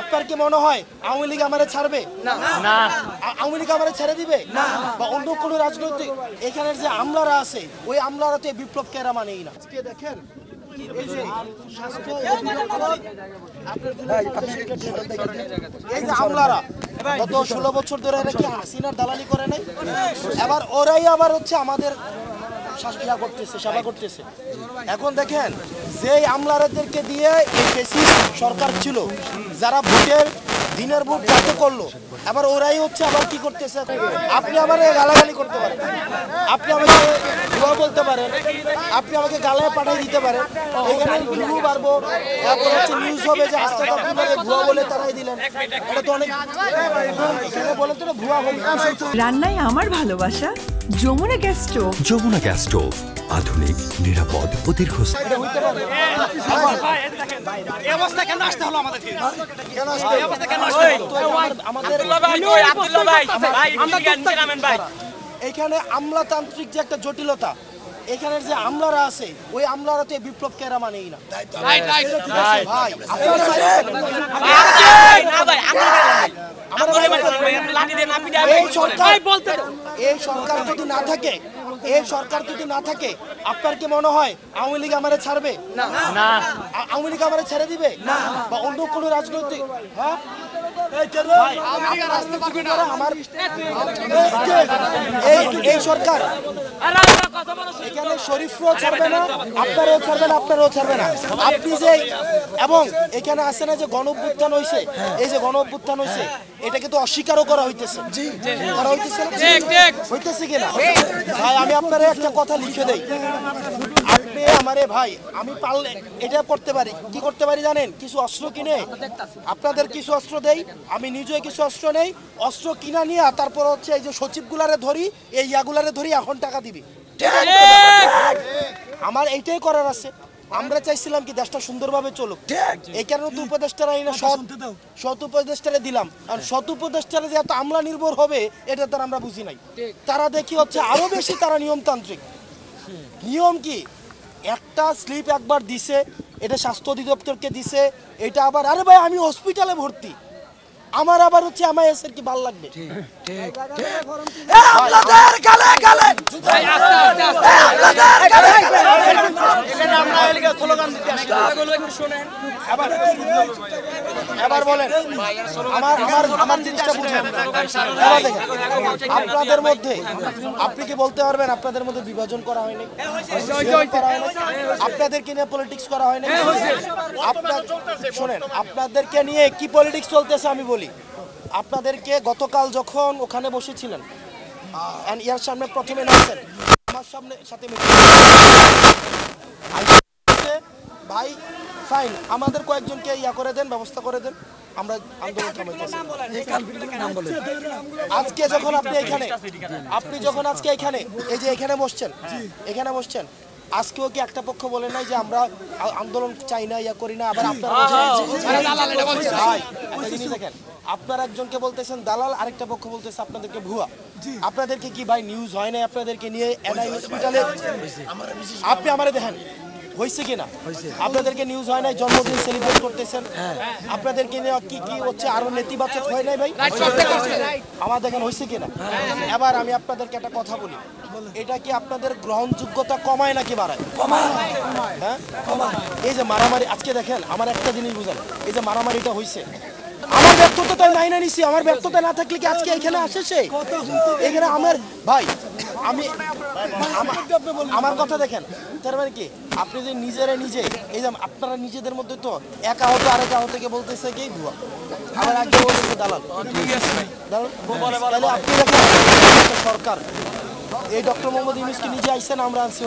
আপনার কি মনে হয় আওয়ামী লীগ আমারে ছাড়বে? না। আওয়ামী লীগ আমারে ছেড়ে দিবে? না। বা অন্য কোনো রাজনৈতিক এখানের যে আমলারা আছে ওই আমলারা তো বিপ্লবকে এরা মানেই না। আজকে দেখেন এই যে স্বাস্থ্য এই যে আমলারা গত 16 বছর ধরে এরা কি হাসিনার দালালি করে নাই? এবার ওরাই আবার হচ্ছে আমাদের শাসিয়া করতেছে, সেবা করতেছে। এখন দেখেন যে আমলারাদেরকে দিয়ে এই ফ্যাসিস্ট সরকার ছিল, যারা ভোটের দিনের ভোট রাতে করলো, আবার ওরাই হচ্ছে আবার কি করতেছে। আপনি আমার গালাগালি করতে পারেন, আপনি আমাকে ভুয়া বলতে পারেন, আপনি আমাকে গালায় পাঠিয়ে দিতে পারেন, এখানে ভিউ বাড়বো, তারপর হচ্ছে নিউজ হবে যে আজকে আপনাকে ভুয়া বলে তারাই দিলেন। এটা তো অনেক এখানে বলেন তো ভুয়া হবে। রান্নায় আমার ভালোবাসা Jamuna gas stove. Jamuna gas stove, আধুনিক, নিরাপদ ও দীর্ঘস্থায়ী। এখানে আমলাতান্ত্রিক যে একটা জটিলতা, এখানের যে আমলারা আছে ওই আমলারা তো বিপ্লবকে এরা মানেই না। এই সরকার যদি না থাকে, এই সরকার যদি না থাকে, আপনার কি মনে হয় আওয়ামী লীগ আমারে ছাড়বে? না। আওয়ামী লীগ আমারে ছেড়ে দিবে? না। বা অন্য কোনো রাজনৈতিক এই সরকার এখানে শরীফও ছাড়বে না, আপনারও ছাড়বে না, আপনারও ছাড়বে না। আপনি যে এবং এখানে আসে না যে গণ-অভ্যুত্থান হয়েছে, এই যে গণ-অভ্যুত্থান হয়েছে এটাকে তো অস্বীকারও করা হইতেছে, করা হইতেছে হইতেছে কিনা? ভাই আমি আপনারা একটা কথা লিখে দেই, আপনি আমারে ভাই আমি পারলে এটা করতে পারি, কি করতে পারি জানেন? কিছু অস্ত্র কিনে আপনাদের কিছু অস্ত্র দেই, আমি নিজে কিছু অস্ত্র নেই, অস্ত্র কিনা নিয়ে তারপর হচ্ছে এই যে সচিবগুলারে ধরি, এই ইয়াগুলারে ধরি, এখন টাকা দিবি। আমার এইটাই করার আছে। আমরা চাইছিলাম কি দেশটা সুন্দরভাবে চলুক, এই কারণে তো উপদেষ্টারা সৎ উপদেষ্টারে দিলাম। আর সৎ উপদেষ্টারা যে এত আমলা নির্ভর হবে এটা তারা আমরা বুঝি নাই। তারা দেখি হচ্ছে আরো বেশি তারা নিয়মতান্ত্রিক। নিয়ম কি? একটা স্লিপ একবার দিছে, এটা স্বাস্থ্য অধিদপ্তরকে দিছে, এটা আবার আরে ভাই আমি হসপিটালে ভর্তি, আমার আবার হচ্ছে আমার এসের কি ভালো লাগবে? এবার বলেন আমার জিনিসটা বুঝেন। আপনাদের মধ্যে আপনি কি বলতে পারবেন আপনাদের মধ্যে বিভাজন করা হয়নি? আপনাদেরকে নিয়ে পলিটিক্স করা হয়নি? শোনেন আপনাদেরকে নিয়ে কি পলিটিক্স চলতেছে আমি বলি। আপনাদেরকে গতকাল যখন ওখানে বসেছিলেন ইয়ার সামনে প্রথমে নামছেন, আমার সামনে সাথে ভাই ফাইন, আমাদের কয়েকজনকে ইয়া করে দেন, ব্যবস্থা করে দেন, আমরা আন্দোলন থামাইতেছি। আজকে যখন আপনি যখন আজকে এখানে এই যে এখানে বসছেন, আজকেও কি একটা পক্ষ বলে নাই যে আমরা আন্দোলন চাই না, ইয়া করি না? আবার আপনারা দেখেন, আপনারা একজনকে বলতেছেন দালাল, আরেকটা পক্ষ বলতেছে আপনাদেরকে ভুয়া। আপনাদেরকে কি ভাই নিউজ হয় না আপনাদেরকে নিয়ে এনআই হসপিটালে? আপনি আমারে দেখেন হয়েছে কিনা? আপনাদেরকে নিউজ হয় নাই, জন্মদিন সেলিব্রেট করতেছেন, আপনাদেরকে নিয়ে কি কি হচ্ছে আরো নেতিবাচক হয় নাই ভাই? আমার দেখেন হয়েছে কিনা? এবার আমি আপনাদেরকে একটা কথা বলি, এটা কি আপনাদের গ্রহণযোগ্যতা কমায় নাকি বাড়ায়? হ্যাঁ, এই যে মারামারি আজকে দেখেন, আমার একটা জিনিস বুঝান, এই যে মারামারিটা হয়েছে, আমার ব্যর্থতা মাইনে নিছি, আমার ব্যর্থতা না থাকলে কি আজকে এখানে আসে সে? এখানে আমার ভাই আমি আমার কথা দেখেন, তার মানে কি আপনি যে নিজে এই যে আপনারা নিজেদের মধ্যে তো এক আহত আরেক আহতকে বলতেছে কি ভুয়া, আবার আগে বলতেছে দালাল। তাহলে আপনি দেখেন সরকার এই ডক্টর মোহাম্মদ ইউনূস কি নিজে আইছেন? আমরা আনছি